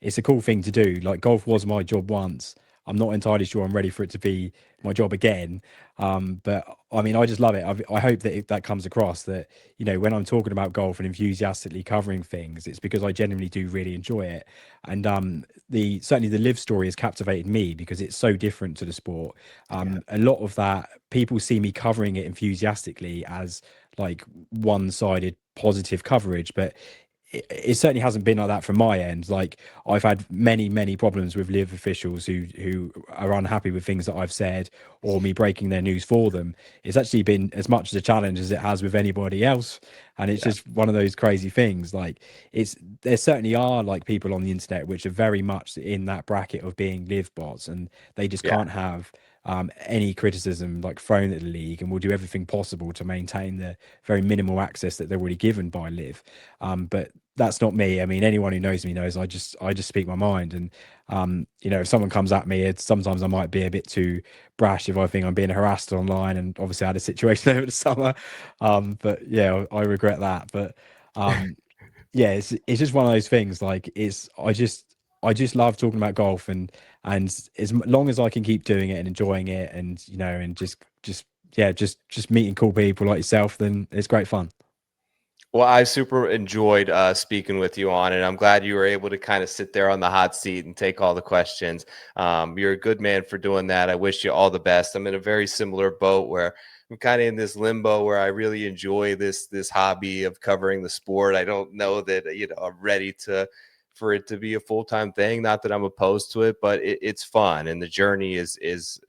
it's a cool thing to do. Like golf was my job once. I'm not entirely sure I'm ready for it to be my job again. But I mean, I just love it. I hope that that comes across, that, you know, when I'm talking about golf and enthusiastically covering things, it's because I genuinely do really enjoy it. And certainly the LIV story has captivated me because it's so different to the sport. A lot of that, people see me covering it enthusiastically as like one-sided positive coverage, but it certainly hasn't been like that from my end. Like I've had many problems with LIV officials who are unhappy with things that I've said or me breaking their news for them. It's actually been as much as a challenge as it has with anybody else. And it's just one of those crazy things. Like there certainly are like people on the internet which are very much in that bracket of being LIV bots, and they just can't have any criticism like thrown at the league, and will do everything possible to maintain the very minimal access that they're already given by LIV. But that's not me. I mean, anyone who knows me knows I just speak my mind. And you know, if someone comes at me, sometimes I might be a bit too brash if I think I'm being harassed online. And obviously I had a situation over the summer. But yeah, I regret that. But yeah, it's just one of those things. Like I just love talking about golf, and as long as I can keep doing it and enjoying it, and you know, and just meeting cool people like yourself, then it's great fun. Well, I super enjoyed speaking with you on it. I'm glad you were able to kind of sit there on the hot seat and take all the questions. You're a good man for doing that. I wish you all the best. I'm in a very similar boat where I'm kind of in this limbo where I really enjoy this hobby of covering the sport. I don't know that I'm ready for it to be a full-time thing. Not that I'm opposed to it, but it's fun, and the journey is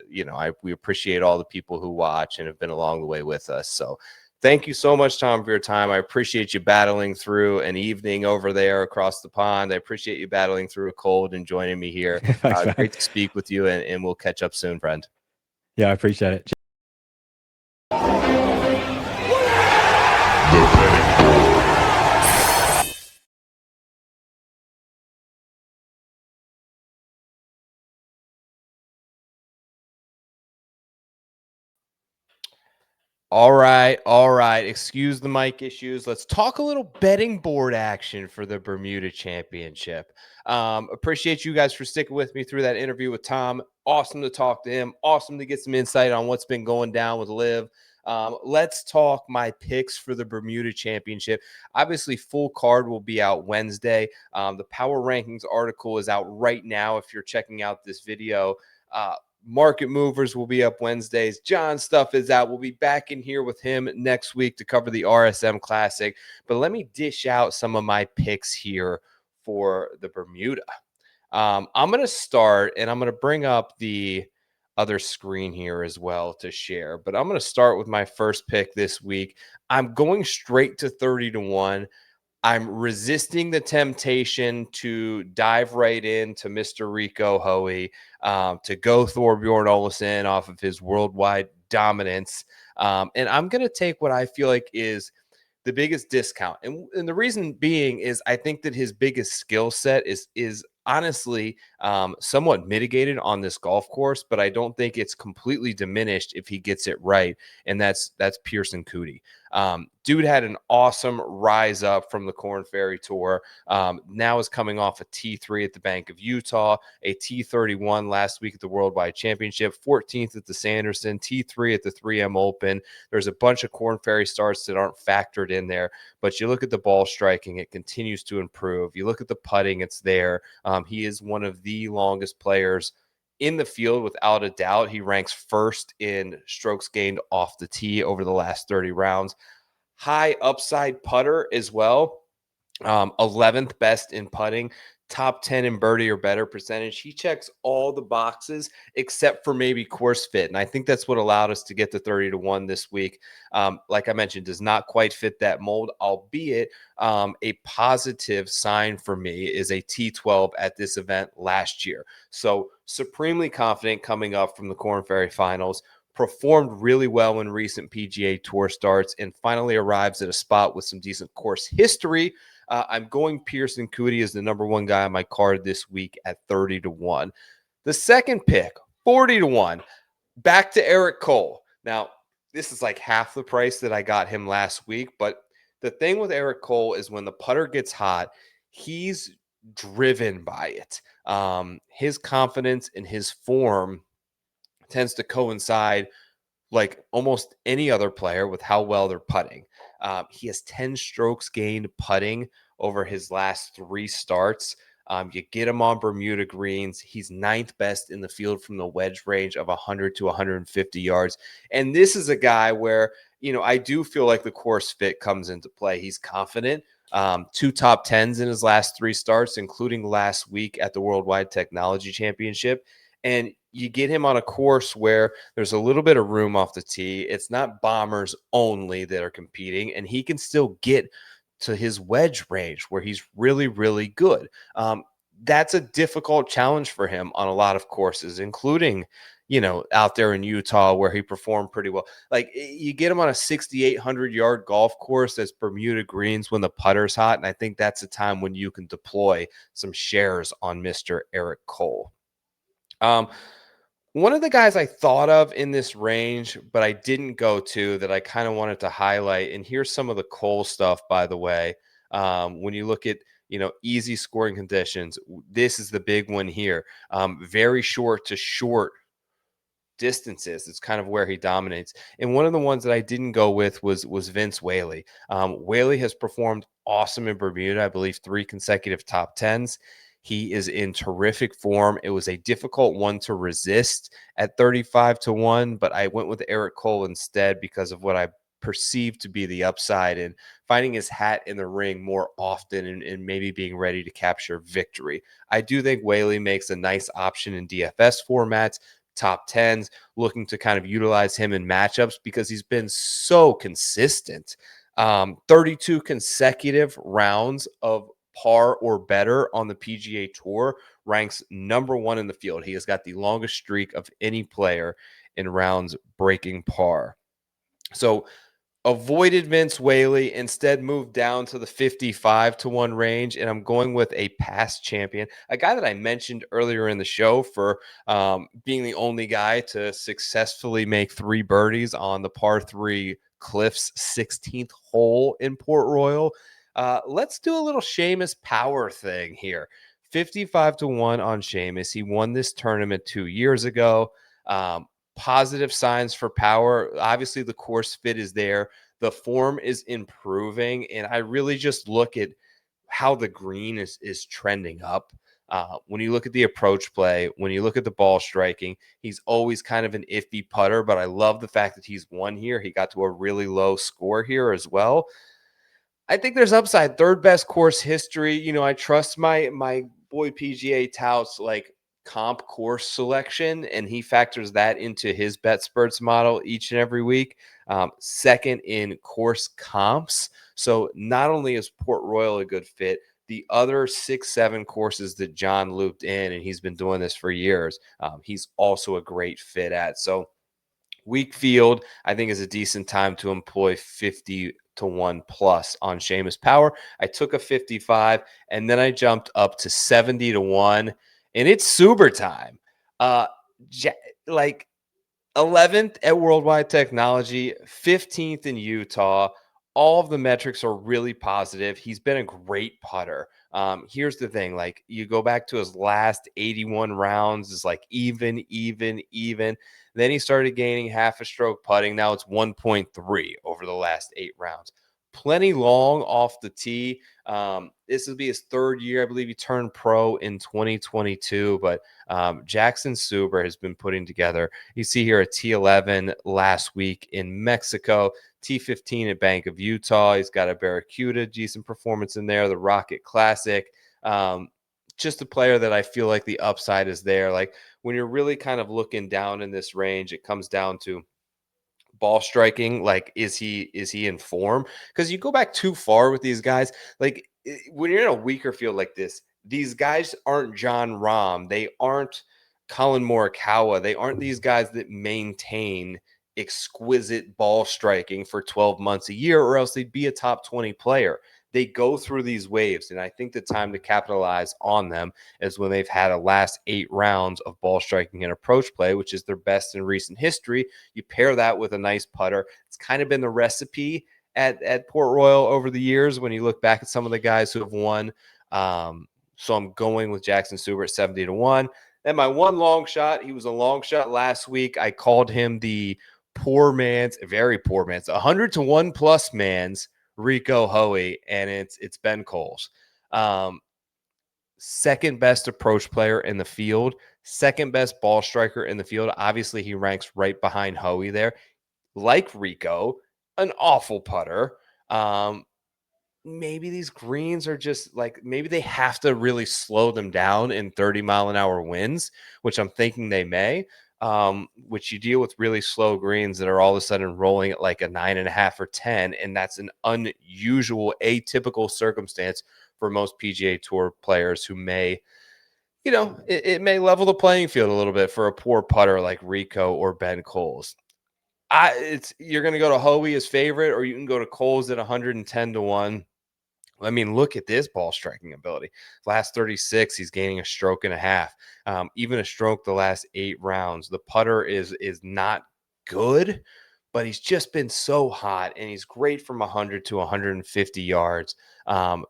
we appreciate all the people who watch and have been along the way with us. So thank you so much, Tom, for your time. I appreciate you battling through an evening over there across the pond. I appreciate you battling through a cold and joining me here. Thanks, man. Great to speak with you, and we'll catch up soon, friend. Yeah, I appreciate it. All right, all right. Excuse the mic issues. Let's talk a little betting board action for the Bermuda Championship. Appreciate you guys for sticking with me through that interview with Tom. Awesome to talk to him. Awesome to get some insight on what's been going down with LIV. Let's talk my picks for the Bermuda Championship. Obviously, full card will be out Wednesday. The Power Rankings article is out right now if you're checking out this video. Market movers will be up Wednesdays. John's stuff is out. We'll be back in here with him next week to cover the RSM Classic. But let me dish out some of my picks here for the Bermuda. I'm going to start, and I'm going to bring up the other screen here as well to share. But I'm going to start with my first pick this week. I'm going straight to 30-1. I'm resisting the temptation to dive right into Mr. Rico Hoey, to go Thorbjorn Olesen off of his worldwide dominance. And I'm going to take what I feel like is the biggest discount. And the reason being is I think that his biggest skill set is honestly somewhat mitigated on this golf course, but I don't think it's completely diminished if he gets it right. And that's Pearson Coody. Dude had an awesome rise up from the Korn Ferry Tour. Now is coming off a T3 at the Bank of Utah, a T31 last week at the Worldwide Championship, 14th at the Sanderson, T3 at the 3M Open. There's a bunch of Korn Ferry starts that aren't factored in there, but you look at the ball striking, it continues to improve. You look at the putting, it's there. He is one of the longest players in the field without a doubt. He ranks first in strokes gained off the tee over the last 30 rounds. High upside putter as well. 11th best in putting, top 10 in birdie or better percentage. He checks all the boxes except for maybe course fit. And I think that's what allowed us to get to 30-1 this week. Like I mentioned, does not quite fit that mold, albeit a positive sign for me is a T12 at this event last year. So supremely confident coming up from the Korn Ferry Finals. Performed really well in recent PGA Tour starts and finally arrives at a spot with some decent course history. I'm going Pearson Coody as the number one guy on my card this week at 30-1. The second pick, 40-1, back to Eric Cole. Now, this is like half the price that I got him last week, but the thing with Eric Cole is when the putter gets hot, he's driven by it. His confidence and his form tends to coincide like almost any other player with how well they're putting. He has 10 strokes gained putting over his last 3 starts. You get him on Bermuda greens. He's 9th best in the field from the wedge range of 100 to 150 yards. And this is a guy where, I do feel like the course fit comes into play. He's confident. 2 top 10s in his last 3 starts, including last week at the Worldwide Technology Championship. And you get him on a course where there's a little bit of room off the tee. It's not bombers only that are competing, and he can still get to his wedge range where he's really, really good. That's a difficult challenge for him on a lot of courses, including, out there in Utah where he performed pretty well. Like you get him on a 6,800-yard golf course that's Bermuda greens when the putter's hot, and I think that's a time when you can deploy some shares on Mr. Eric Cole. One of the guys I thought of in this range, but I didn't go to, that I kind of wanted to highlight, and here's some of the Cole stuff, by the way. When you look at easy scoring conditions, this is the big one here. Very short to short distances. It's kind of where he dominates. And one of the ones that I didn't go with was Vince Whaley. Whaley has performed awesome in Bermuda, I believe 3 consecutive top 10s. He is in terrific form. It was a difficult one to resist at 35-1, but I went with Eric Cole instead because of what I perceived to be the upside and finding his hat in the ring more often and maybe being ready to capture victory. I do think Whaley makes a nice option in DFS formats, top 10s, looking to kind of utilize him in matchups because he's been so consistent. 32 consecutive rounds of par or better on the PGA Tour, ranks number 1 in the field. He has got the longest streak of any player in rounds breaking par. So avoided Vince Whaley, instead moved down to the 55-1 range, and I'm going with a past champion, a guy that I mentioned earlier in the show for being the only guy to successfully make 3 birdies on the par 3 Cliffs 16th hole in Port Royal. Let's do a little Seamus Power thing here. 55-1 on Seamus. He won this tournament 2 years ago. Positive signs for Power. Obviously, the course fit is there. The form is improving, and I really just look at how the green is trending up. When you look at the approach play, when you look at the ball striking, he's always kind of an iffy putter, but I love the fact that he's won here. He got to a really low score here as well. I think there's upside. 3rd best course history. I trust my boy PGA touts like comp course selection, and he factors that into his bet spurts model each and every week. 2nd in course comps. So not only is Port Royal a good fit, the other 6-7 courses that John looped in, and he's been doing this for years, he's also a great fit at. So weak field, I think, is a decent time to employ 50-1 plus on Seamus Power. I took a 55, and then I jumped up to 70-1, and it's Super time. Like 11th at Worldwide Technology, 15th in Utah. All of the metrics are really positive. He's been a great putter. Here's the thing, like you go back to his last 81 rounds, is like even. Then he started gaining half a stroke putting. Now it's 1.3 over the last 8 rounds. Plenty long off the tee. This will be his 3rd year. I believe he turned pro in 2022, but Jackson Suber has been putting together. You see here a T11 last week in Mexico, T15 at Bank of Utah. He's got a Barracuda, decent performance in there, the Rocket Classic. Just a player that I feel like the upside is there. Like when you're really kind of looking down in this range, it comes down to ball striking. Like, is he in form? Because you go back too far with these guys, like when you're in a weaker field like this, these guys aren't John Rahm, they aren't Colin Morikawa, they aren't these guys that maintain exquisite ball striking for 12 months a year, or else they'd be a top 20 player. They go through these waves, and I think the time to capitalize on them is when they've had a last 8 rounds of ball striking and approach play, which is their best in recent history. You pair that with a nice putter. It's kind of been the recipe at Port Royal over the years when you look back at some of the guys who have won. So I'm going with Jackson Suber at 70-1. Then my one long shot, he was a long shot last week. I called him the very poor man's, 100-1 plus man's Rico Hoey, and it's Ben Coles. 2nd best approach player in the field, 2nd best ball striker in the field. Obviously, he ranks right behind Hoey there. Like Rico, an awful putter. Maybe these greens are just like, maybe they have to really slow them down in 30-mile-an-hour winds, which I'm thinking they may. Which you deal with really slow greens that are all of a sudden rolling at like a 9.5 or 10, and that's an unusual, atypical circumstance for most PGA Tour players who may it may level the playing field a little bit for a poor putter like Rico or Ben Coles. You're going to go to Hoey as favorite, or you can go to Coles at 110-1. I mean, look at this ball striking ability. Last 36, he's gaining a stroke and a half. Even a stroke the last 8 rounds. The putter is not good, but he's just been so hot, and he's great from 100 to 150 yards.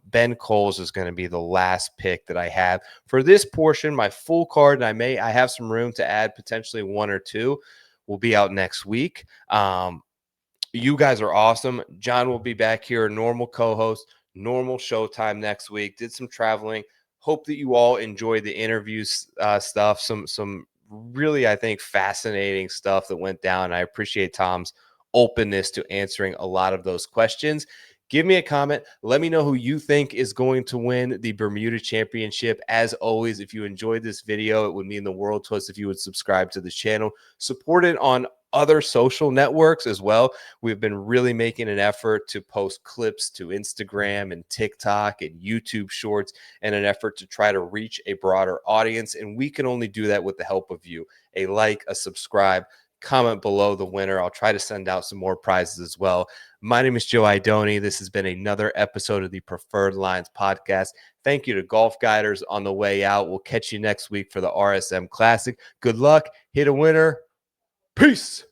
Ben Coles is going to be the last pick that I have for this portion. My full card, and I have some room to add potentially 1 or 2. Will be out next week. You guys are awesome. John will be back here, normal co-host, normal showtime next week. Did some traveling. Hope that you all enjoyed the interviews stuff. Some really, I think, fascinating stuff that went down. I appreciate Tom's openness to answering a lot of those questions. Give me a comment. Let me know who you think is going to win the Bermuda Championship. As always, if you enjoyed this video, it would mean the world to us if you would subscribe to the channel. Support it on other social networks as well. We've been really making an effort to post clips to Instagram and TikTok and YouTube Shorts in an effort to try to reach a broader audience. And we can only do that with the help of you. A like, a subscribe, comment below the winner. I'll try to send out some more prizes as well. My name is Joe Idoni. This has been another episode of the Preferred Lines podcast. Thank you to Golf Guiders on the way out. We'll catch you next week for the RSM Classic. Good luck. Hit a winner. Peace.